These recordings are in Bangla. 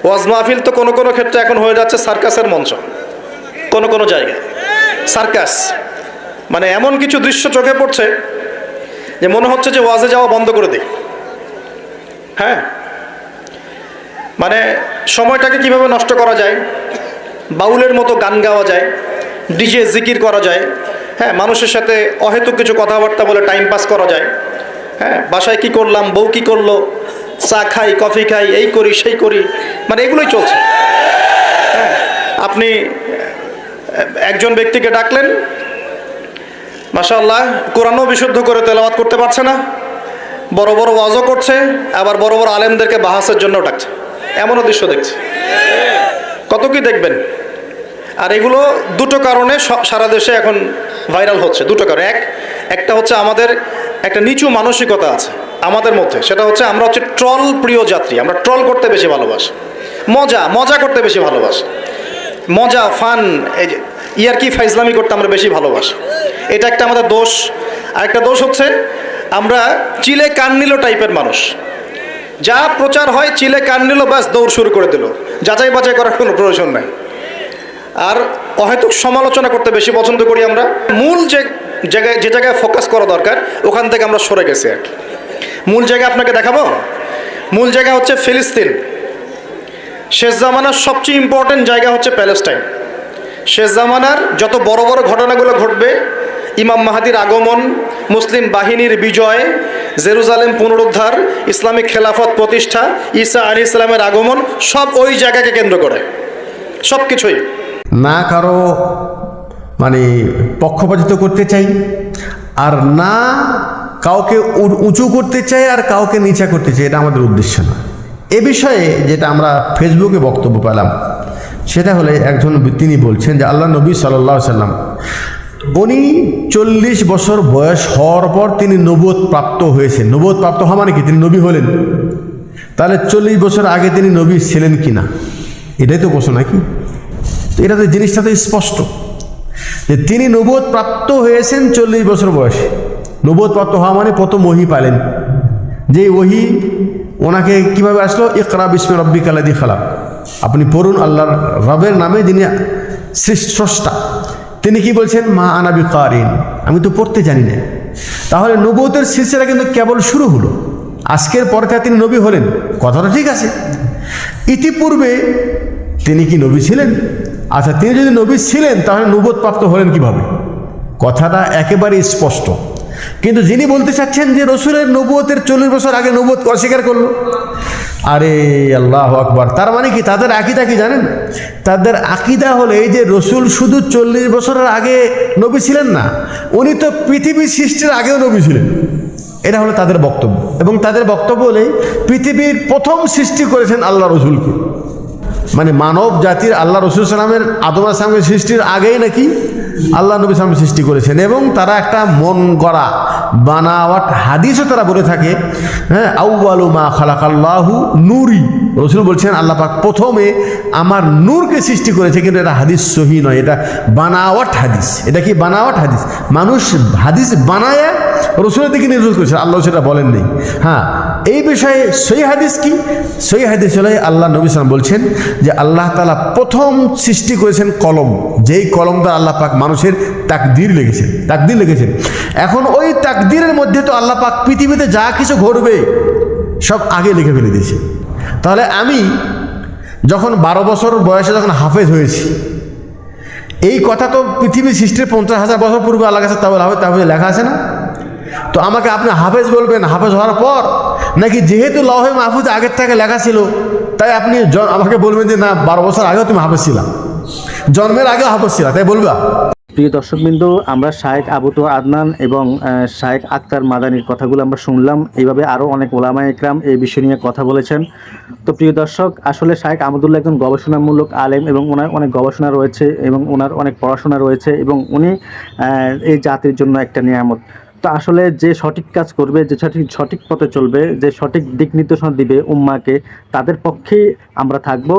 ওয়াজ মাহফিল তো কোনো কোনো ক্ষেত্রে এখন হয়ে যাচ্ছে সার্কাসের মঞ্চ, কোনো কোনো জায়গায় সার্কাস, মানে এমন কিছু দৃশ্য চোখে পড়ছে যে মনে হচ্ছে যে ওয়াজে যাওয়া বন্ধ করে দিই। হ্যাঁ, মানে সময়টাকে কিভাবে নষ্ট করা যায়, বাউলের মতো গান গাওয়া যায়, ডিজে জিকির করা যায়, হ্যাঁ, মানুষের সাথে অহেতুক কিছু কথাবার্তা বলে টাইম পাস করা যায়। হ্যাঁ, বাসায় কি করলাম, বউ কি করলো, চা খাই, কফি খাই, এই করি সেই করি, মানে এগুলোই চলছে। হ্যাঁ, আপনি একজন ব্যক্তিকে ডাকলেন, মাশাআল্লাহ কোরআনও বিশুদ্ধ করে তেলাওয়াত করতে পারছে না, বড় বড় ওয়াজও করছে, আবার বড় বড় আলেমদেরকে বাহাসের জন্য ডাকছে, এমনও দৃশ্য দেখছে। কত কি দেখবেন। আর এগুলো দুটো কারণে সারা দেশে এখন ভাইরাল হচ্ছে, দুটো কারণ। একটা হচ্ছে আমাদের একটা নিচু মানসিকতা আছে আমাদের মধ্যে, সেটা হচ্ছে আমরা হচ্ছে ট্রল প্রিয় যাত্রী, আমরা ট্রল করতে বেশি ভালোবাসি, মজা করতে বেশি ভালোবাসি, মজা ফান, এই যে ইয়ারকি ফাইজলামি করতে আমরা বেশি ভালোবাসি, এটা একটা আমাদের দোষ। আরেকটা দোষ হচ্ছে আমরা চিলে কান নিল টাইপের মানুষ, যা প্রচার হয় চিলে কান নিল, ব্যাস দৌড় শুরু করে দিল, যাচাই বাছাই করার কোনো প্রয়োজন নাই। আর অহেতুক সমালোচনা করতে বেশি পছন্দ করি আমরা, মূল যে জায়গায় ফোকাস করা দরকার ওখান থেকে আমরা সরে গেছি আর কি। মূল জায়গা আপনাকে দেখাবো, মূল জায়গা হচ্ছে ফিলিস্তিন। শেষ জামানার সবচেয়ে ইম্পর্টেন্ট জায়গা হচ্ছে প্যালেস্টাইন। শেষ জামানার যত বড় বড় ঘটনাগুলো ঘটবে, ইমাম মাহাদির আগমন, মুসলিম বাহিনীর বিজয়, জেরুজালেম পুনরুদ্ধার, ইসলামিক খেলাফত প্রতিষ্ঠা, ঈসা আলাইহিস সালামের আগমন, সব ওই জায়গাকে কেন্দ্র করে, সব কিছুই। না কারো মানে পক্ষপাতিত্ব করতে চাই, আর না কাউকে উঁচু করতে চাই আর কাউকে নিচা করতে চাই, এটা আমাদের উদ্দেশ্য না। এ বিষয়ে যেটা আমরা ফেসবুকে বক্তব্য পেলাম, সেটা হলে একজন তিনি বলছেন যে আল্লাহ নবী সাল্লাল্লাহু আলাইহি সাল্লাম উনি 40 বছর বয়স হওয়ার পর তিনি নবুয়ত প্রাপ্ত হয়েছেন। নবুয়ত প্রাপ্ত হওয়া মানে কি? তিনি নবী হলেন। তাহলে 40 বছর আগে তিনি নবী ছিলেন কিনা, এটাই তো প্রশ্ন নাকি? এটা তো জিনিসটা তো স্পষ্ট যে তিনি নবুয়ত প্রাপ্ত হয়েছেন 40 বছর বয়সে। নবুয়ত প্রাপ্ত হওয়া মানে প্রথম ওহী পালেন, যে ওহী ওনাকে কিভাবে আসলো? ইকরা বিসমি রাব্বিকাল্লাযী খালাক, আপনি পড়ুন আল্লাহর রবের নামে যিনি স্রষ্টা। তিনি কি বলছেন? মা আনা বিকারিন, আমি তো পড়তে জানি না। তাহলে নবুয়তের সিলসিলা কিন্তু কেবল শুরু হলো, আজকের পরে তিনি নবী হলেন, কথাটা ঠিক আছে। ইতিপূর্বে তিনি কি নবী ছিলেন? আচ্ছা, তিনি যদি নবী ছিলেন তাহলে নবুয়ত প্রাপ্ত হলেন কিভাবে? কথাটা একেবারে স্পষ্ট। কিন্তু যিনি বলতে চাচ্ছেন যে রসুলের নবুয়তের 40 বছর আগে নবুয়ত অস্বীকার করলো, আরে আল্লাহু আকবার, তার মানে কি? তাদের আকীদা কি জানেন? তাদের আকীদা হলো এই যে রসুল শুধু 40 বছরের আগে নবী ছিলেন না, উনি তো পৃথিবীর সৃষ্টির আগেও নবী ছিলেন। এটা হলো তাদের বক্তব্য। এবং তাদের বক্তব্য হলে পৃথিবীর প্রথম সৃষ্টি করেছেন আল্লাহ রসুলকে, মানে মানব জাতির আল্লাহ রসুল সালামের আদম আলাইহিস সালামের সৃষ্টির আগেই নাকি আল্লাহ নবী সালাম সৃষ্টি করেছেন। এবং তারা একটা মন গড়া বানাওয়াট হাদিসও তারা বলে থাকে, হ্যাঁ, আউয়ালু মা খালাকাল্লাহু নূরি, রসুল বলছেন আল্লাহ পাক প্রথমে আমার নূরকে সৃষ্টি করেছে। কিন্তু এটা হাদিস সহি নয়, এটা বানাওয়াট হাদিস। এটা কি বানাওয়াট হাদিস? মানুষ হাদিস বানায় রসুলের দিকে নির্ভর করেছে, আল্লাহ সেটা বলেন নেই। হ্যাঁ, এই বিষয়ে সহি হাদিস কি? সহি হাদিস হলে আল্লাহ নবী সাল্লাম বলছেন যে আল্লাহ তাআলা প্রথম সৃষ্টি করেছেন কলম, যেই কলমটা আল্লাহ পাক মানুষের তাকদীর লিখেছেন। এখন ওই তাকদীরের মধ্যে তো আল্লাহ পাক পৃথিবীতে যা কিছু ঘটবে সব আগে লিখে ফেলে দিয়েছে। তাহলে আমি যখন 12 বছর বয়সে যখন হাফেজ হয়েছি, এই কথা তো পৃথিবীর সৃষ্টির 50,000 বছর পূর্বে আল্লাহ কাছে তাহলে লেখা আছে না? তো আমাকে আপনি হাফেজ বলবেন হাফেজ হওয়ার পর, নাকি যেহেতু লৌহে মাহফুজ আগের থেকে লেখা ছিল তাই আপনি আমাকে বলবেন যে না 12 বছর আগেও তুমি হাফেজ ছিলা, জন্মের আগেও হাফেজ ছিলা, তাই বলবা? প্রিয় দর্শকবৃন্দু, আমরা শায়েখ আবু তোয়া আদনান এবং শায়েখ আক্তার মাদানির কথাগুলো আমরা শুনলাম। এইভাবে আরও অনেক ওলামায়ে ইকরাম এই বিষয় নিয়ে কথা বলেছেন। তো প্রিয় দর্শক, আসলে শায়েখ আহমদুল্লাহ একজন গবেষণামূলক আলেম এবং ওনার অনেক গবেষণা রয়েছে এবং ওনার অনেক পড়াশোনা রয়েছে এবং উনি এই জাতির জন্য একটা নিয়ামত। তো আসলে যে সঠিক কাজ করবে, যে সঠিক পথে চলবে, যে সঠিক দিক নির্দেশনা দিবে উম্মাকে, তাদের পক্ষেই আমরা থাকব।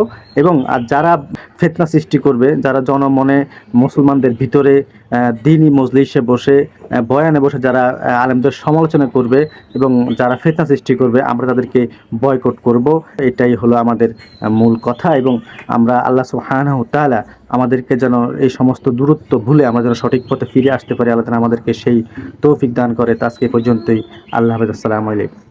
এবং যারা ফিতনা সৃষ্টি করবে, যারা জনমনে মুসলমানদের ভিতরে দ্বীনি মজলিসে বসে বয়ানে বসে যারা আলেমদের সমালোচনা করবে এবং যারা ফিতনা সৃষ্টি করবে, আমরা তাদেরকে বয়কট করব। এটাই হলো আমাদের মূল কথা। এবং আমরা আল্লাহ সুবহানাহু ওয়া তাআলা আমাদেরকে যেন এই সমস্ত দূরত্ব ভুলে আমরা যেন সঠিক পথে ফিরে আসতে পারি, আল্লাহ তাআলা আমাদেরকে সেই তৌফিক দান করে। তো আজকে এই পর্যন্তই। আল্লাহ হাফেজ। আসসালামু আলাইকুম।